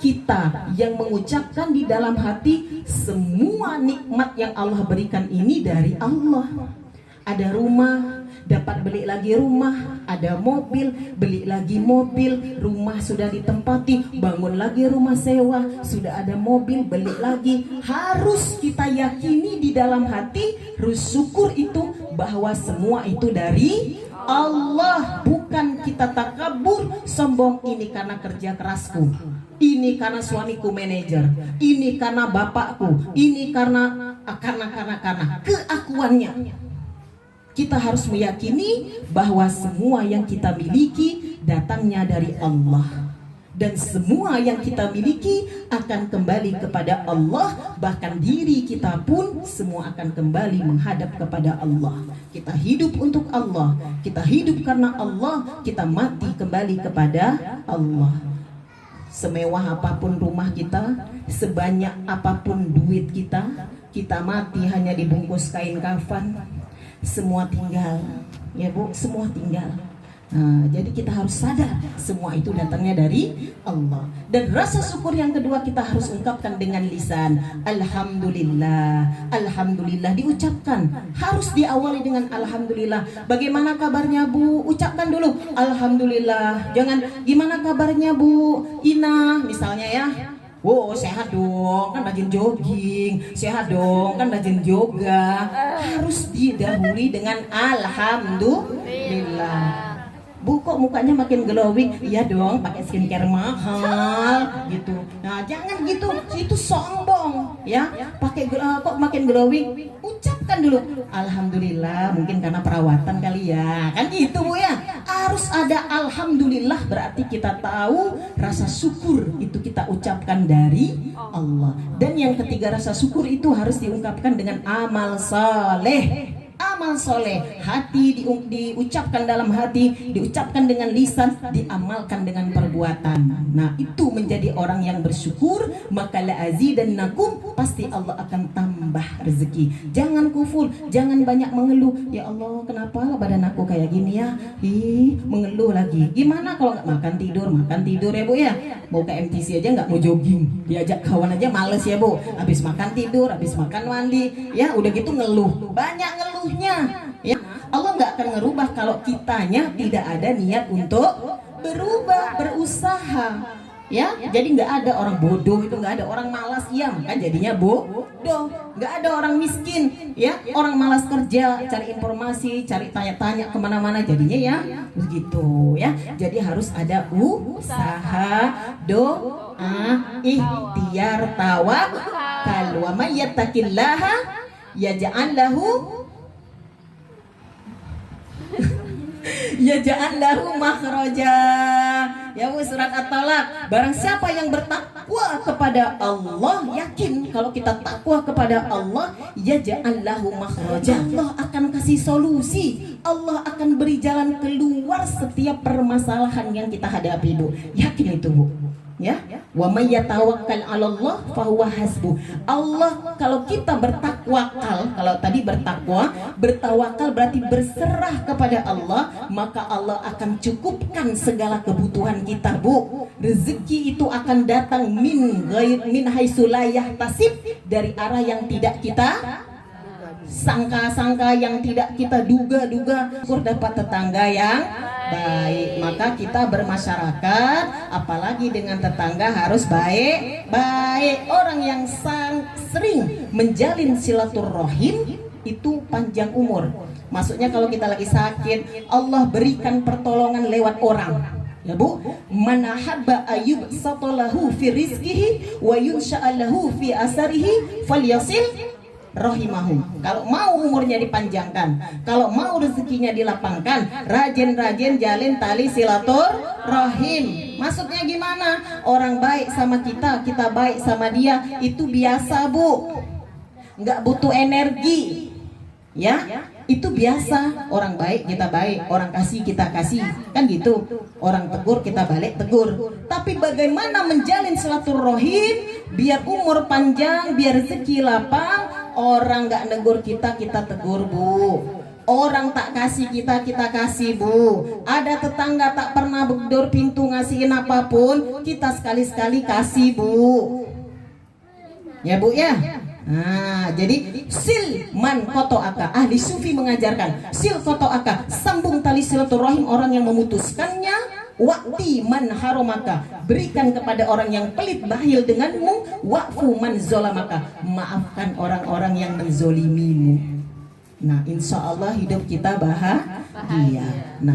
kita yang mengucapkan di dalam hati semua nikmat yang Allah berikan ini dari Allah. Ada rumah, dapat beli lagi rumah, ada mobil, beli lagi mobil, rumah sudah ditempati, bangun lagi rumah sewa, sudah ada mobil, beli lagi. Harus kita yakini di dalam hati, harus syukur itu bahwa semua itu dari Allah, bukan kita takabur, sombong. Ini karena kerja kerasku, ini karena suamiku manajer, ini karena bapakku, ini karena keakuannya. Kita harus meyakini bahwa semua yang kita miliki datangnya dari Allah, dan semua yang kita miliki akan kembali kepada Allah. Bahkan diri kita pun semua akan kembali menghadap kepada Allah. Kita hidup untuk Allah, kita hidup karena Allah, kita mati kembali kepada Allah. Semewah apapun rumah kita, sebanyak apapun duit kita, kita mati hanya dibungkus kain kafan. Semua tinggal, ya Bu, semua tinggal. Nah, jadi kita harus sadar semua itu datangnya dari Allah. Dan rasa syukur yang kedua kita harus ungkapkan dengan lisan. Alhamdulillah, alhamdulillah diucapkan. Harus diawali dengan alhamdulillah. Bagaimana kabarnya Bu? Ucapkan dulu alhamdulillah. Jangan gimana kabarnya Bu Ina misalnya ya. Wow, sehat dong, kan rajin jogging. Sehat dong, kan rajin yoga. Harus didahului dengan alhamdulillah. Bu, kok mukanya makin glowing? Iya dong, pakai skincare mahal gitu. Nah, jangan gitu, itu sombong ya. Pakai kok makin glowing? Ucapkan dulu alhamdulillah, mungkin karena perawatan kali ya. Kan gitu Bu ya. Harus ada alhamdulillah, berarti kita tahu rasa syukur itu kita ucapkan dari Allah. Dan yang ketiga, rasa syukur itu harus diungkapkan dengan amal saleh. Amal soleh, hati diucapkan dalam hati, diucapkan dengan lisan, diamalkan dengan perbuatan. Nah, itu menjadi orang yang bersyukur. Maka la'azidannakum, pasti Allah akan tambah rezeki. Jangan kufur, jangan banyak mengeluh. Ya Allah, kenapa badan aku kayak gini ya? Mengeluh lagi. Gimana kalau nggak makan tidur ya Bu ya? Mau ke MTC aja nggak mau jogging, diajak kawan aja males ya Bu. Habis makan tidur, habis makan mandi, ya udah gitu ngeluh, banyak ngeluh. Ya, Allah nggak akan ngerubah kalau kitanya tidak ada niat untuk berubah, berusaha. Ya, jadi nggak ada orang bodoh itu, nggak ada orang malas, ya kan jadinya bodoh. Nggak ada orang miskin, ya orang malas kerja, cari informasi, cari tanya-tanya kemana-mana, jadinya ya begitu ya. Jadi harus ada usaha, doa, ikhtiar, tawakal. Wa may yattaqillaha yaj'al lahu yaj'allahu makhraja. Ya Bu, surat At-Talaq. Barang siapa yang bertakwa kepada Allah, yakin kalau kita takwa kepada Allah, yaj'allahu makhraja. Allah akan kasih solusi. Allah akan beri jalan keluar setiap permasalahan yang kita hadapi Bu. Yakin itu Bu. Ya, wa may yatawakkal 'alallah fahuwa hasbuh. Allah, kalau kita bertakwakal, kalau tadi bertawakal berarti berserah kepada Allah, maka Allah akan cukupkan segala kebutuhan kita Bu. Rezeki itu akan datang min haitsu la yahtasib, dari arah yang tidak kita sangka-sangka, yang tidak kita duga-duga. Syukur dapat tetangga yang baik, maka kita bermasyarakat apalagi dengan tetangga harus baik. Orang yang sering menjalin silaturahim itu panjang umur. Maksudnya kalau kita lagi sakit, Allah berikan pertolongan lewat orang. Ya Bu, man habba ayyub satalahu fi rizqihi wa yunsha'alahu fi asarihi falyasil rahimahu. Kalau mau umurnya dipanjangkan, kalau mau rezekinya dilapangkan, rajin-rajin jalin tali silaturahim. Maksudnya gimana? Orang baik sama kita, kita baik sama dia, itu biasa Bu, nggak butuh energi. Ya, itu biasa. Orang baik kita baik, orang kasih kita kasih, kan gitu. Orang tegur kita balik tegur. Tapi bagaimana menjalin silaturahim biar umur panjang, biar rezeki lapang? Orang nggak negur kita, kita tegur Bu. Orang tak kasih kita, kita kasih Bu. Ada tetangga tak pernah begdor pintu ngasihin apapun, kita sekali-sekali kasih Bu. Ya Bu ya. Nah, jadi sil man koto aka, ahli sufi mengajarkan sil koto aka, sambung tali silaturahim orang yang memutuskannya. Wakti man haromaka, berikan kepada orang yang pelit bakhil denganmu. Wa'fu man zolamaka, maafkan orang-orang yang menzolimimu. Nah, insya Allah hidup kita bahagia. Nah,